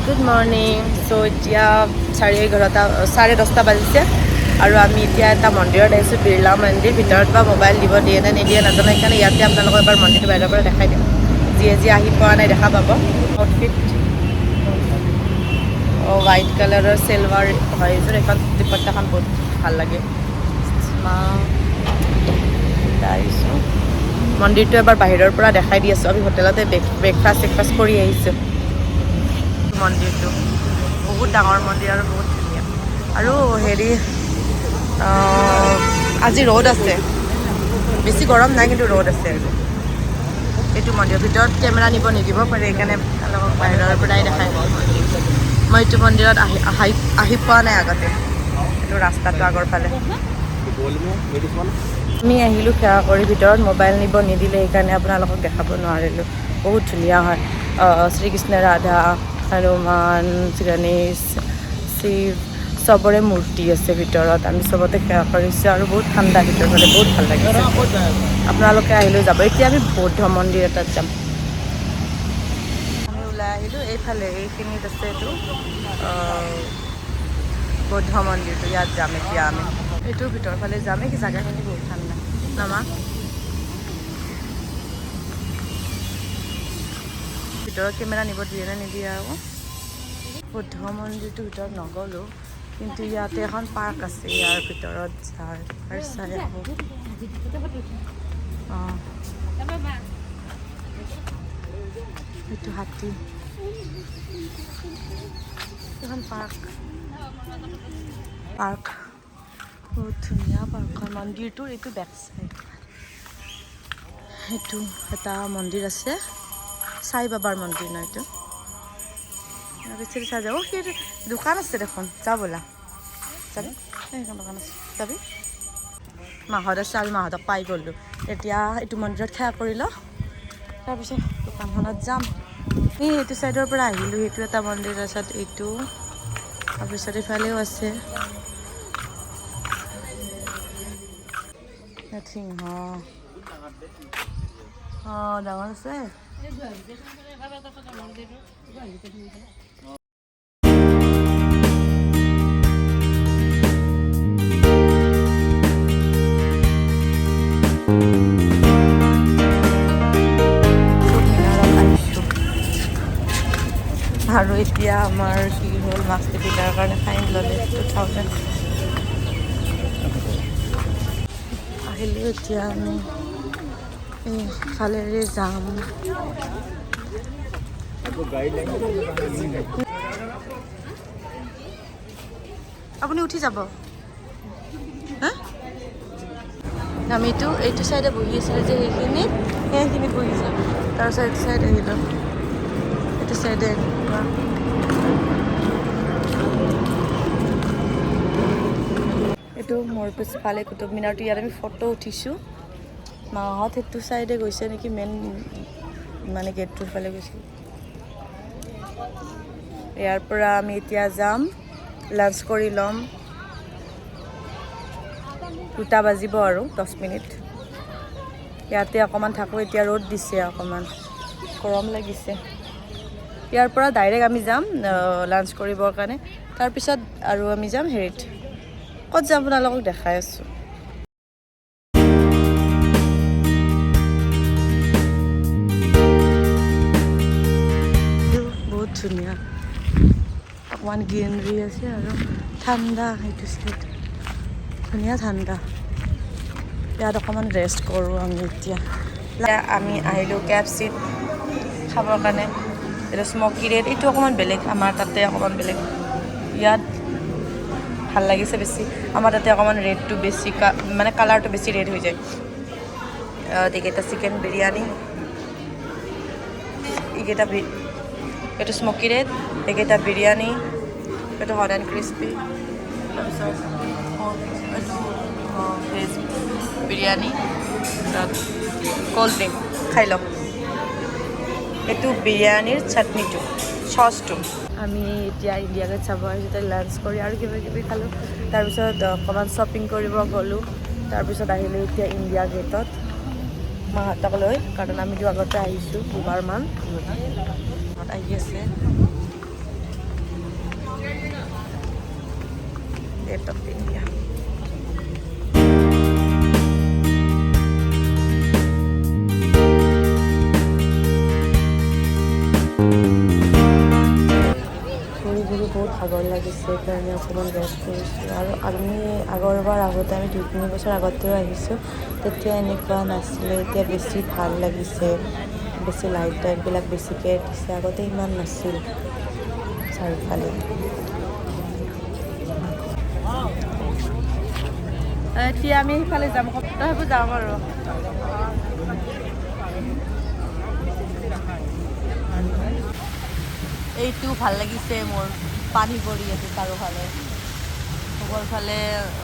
Good morning. চ' এতিয়া 10:30 বাজিছে আৰু আমি এতিয়া এটা মন্দিৰত আহিছোঁ, বিৰলা মন্দিৰ। ভিতৰত বা মোবাইল দিব দিয়ে নে নিদিয়ে নাজানো, সেইকাৰণে ইয়াতে আপোনালোকক এবাৰ মন্দিৰটো বাহিৰৰ পৰা দেখাই দিম। যিয়ে আহি পোৱা নাই দেখা পাব। আউটফিট হোৱাইট কালাৰৰ চিলভাৰ হয় এইযোৰ। এখন দুপট্টাখন বহুত ভাল লাগে। আহিছোঁ মন্দিৰটো এবাৰ বাহিৰৰ পৰা দেখাই দি আছোঁ। আমি হোটেলতে ব্ৰেকফাষ্ট কৰি আহিছোঁ। মন্দিৰটো বহুত ডাঙৰ মন্দিৰ আৰু বহুত ধুনীয়া। আৰু হেৰি আজি ৰ'দ আছে, বেছি গৰম নাই কিন্তু ৰ'দ আছে। এইটো মন্দিৰৰ ভিতৰত কেমেৰা নিব নিদিব পাৰে, সেইকাৰণে অলপ বাহিৰৰ পৰাই দেখাই। মই এইটো মন্দিৰত আহি পোৱা নাই আগতে। এইটো ৰাস্তাটো আগৰ ফালে। আমি আহিলোঁ সেৱা কৰি, ভিতৰত মোবাইল নিব নিদিলে, সেইকাৰণে আপোনালোকক দেখাব নোৱাৰিলোঁ। বহুত ধুনীয়া হয়। শ্ৰীকৃষ্ণ, ৰাধা, হনুমান, গণেশ, শিৱ চবৰে মূৰ্তি আছে ভিতৰত। আমি চবতে সেৱা কৰিছোঁ আৰু বহুত ঠাণ্ডা ভিতৰত হ'লে বহুত ভাল লাগিছে। আপোনালোকে আহিলেও যাব। এতিয়া আমি বৌদ্ধ মন্দিৰ এটাত যাম। আমি ওলাই আহিলোঁ এইফালে, এইখিনিত আছে এইটো বৌদ্ধ মন্দিৰটো। ইয়াত যাম এতিয়া আমি। এইটোৰ ভিতৰৰ ফালে যাম। এই জাগাখিনি বহুত ঠাণ্ডা নামা। ভিতৰত কেমেৰা নিব দিয়ে নে নিদিয়ে আকৌ। বৌদ্ধ মন্দিৰটোৰ ভিতৰত নগ'লোঁ, কিন্তু ইয়াতে এখন পাৰ্ক আছে, ইয়াৰ ভিতৰত চাই আহোঁ। অঁ, এইটো হাতী। এখন পাৰ্ক বহুত ধুনীয়া পাৰ্কখন। মন্দিৰটোৰ এইটো বেক চাইড। সেইটো এটা মন্দিৰ আছে, সাই বাবাৰ মন্দিৰ ন এইটো। চাই যাব। সেই দোকান আছে দেখোন, যা ব'লা যাবি। সেইখন দোকান আছে, যাবি। মাহঁত আছে, আমি মাহঁতক পাই গ'লোঁ। এতিয়া এইটো মন্দিৰত সেৱা কৰি লওঁ, তাৰপিছত দোকানখনত যাম। এইটো চাইডৰ পৰা আহিলোঁ, সেইটো এটা মন্দিৰ, তাৰপিছত এইটো, তাৰপিছত ইফালেও আছে সিংহ। অঁ, ডাঙৰ আছে। আৰু এতিয়া আমাৰ কি হ'ল, মাছটো পিটাৰ কাৰণে ফাইন ল'লে 2000। আহিলোঁ এতিয়া আমি এইফালেৰে যাম। আপুনি উঠি যাব। হা, আমিতো এইটো চাইডে বহি আছিলোঁ যে, সেইখিনিত বহি যাম। তাৰপিছত এইটো চাইডে আহিলোঁ, এইটো চাইডে এইটো মোৰ পিছফালে কুতুব মিনাৰটো। ইয়াত আমি ফটো উঠিছোঁ। মাহঁত সেইটো চাইডে গৈছে নেকি, মেইন মানে গেটটোৰ ফালে গৈছে। ইয়াৰ পৰা আমি এতিয়া যাম, লাঞ্চ কৰি ল'ম। 2টা বাজিব আৰু 10 মিনিট। ইয়াতে অকণমান থাকোঁ। এতিয়া ৰ'দ দিছে, অকণমান গৰম লাগিছে। ইয়াৰ পৰা ডাইৰেক্ট আমি যাম লাঞ্চ কৰিবৰ কাৰণে। তাৰপিছত আৰু আমি যাম হেৰিত, ক'ত যাম আপোনালোকক দেখাই আছোঁ। বহুত ধুনীয়া, অকণমান গ্ৰীনাৰী আছে আৰু ঠাণ্ডা। সেইটো চাইড ধুনীয়া ঠাণ্ডা। ইয়াত অকণমান ৰেষ্ট কৰোঁ আমি এতিয়া। আমি আহিলোঁ KFCত খাবৰ কাৰণে। এইটো স্মকি ৰেড, এইটো অকণমান বেলেগ, আমাৰ তাতে অকণমান বেলেগ। ইয়াত ভাল লাগিছে বেছি। আমাৰ তাতে অকণমান ৰেডটো বেছি, মানে কালাৰটো বেছি ৰেড হৈ যায়। এইকেইটা চিকেন বিৰিয়ানী, এইকেইটা এইটো স্মকি ৰেড, এইকেইটা বিৰিয়ানী, এইটো হট এণ্ড ক্ৰিস্পি, তাৰপিছত এইটো ভেজ বিৰিয়ানী, তাৰপিছত ক'ল্ড ড্ৰিংক খাই লওক। এইটো বিৰিয়ানীৰ চাটনিটো, চচটো। আমি এতিয়া ইণ্ডিয়া গেট চাব আহিছোঁ। তাতে লাঞ্চ কৰি আৰু কিবাকিবি খালোঁ। তাৰপিছত অকণমান শ্বপিং কৰিব গ'লোঁ। তাৰপিছত আহিলোঁ এতিয়া ইণ্ডিয়া গেটত মাহঁতক লৈ, কাৰণ আমিতো আগতে আহিছোঁ দুবাৰমান। আহি আছে বহুত ভাগৰ লাগিছে সেইকাৰণে অকণমান ৰেষ্ট কৰিছোঁ আৰু আমি আগৰবাৰ আগতে আমি 2-3 বছৰ আগতেও আহিছোঁ তেতিয়া এনেকুৱা নাছিলে এতিয়া বেছি ভাল লাগিছে বেছি লাইটবিলাক বেছিকৈ দিছে আগতে ইমান নাছিল চাৰিওফালে এতিয়া আমি সেইফালে যাম সপ্তাহবোৰ যাম আৰু এইটো ভাল লাগিছে মোৰ পানী পৰি আছে চাৰিওফালে সকলোফালে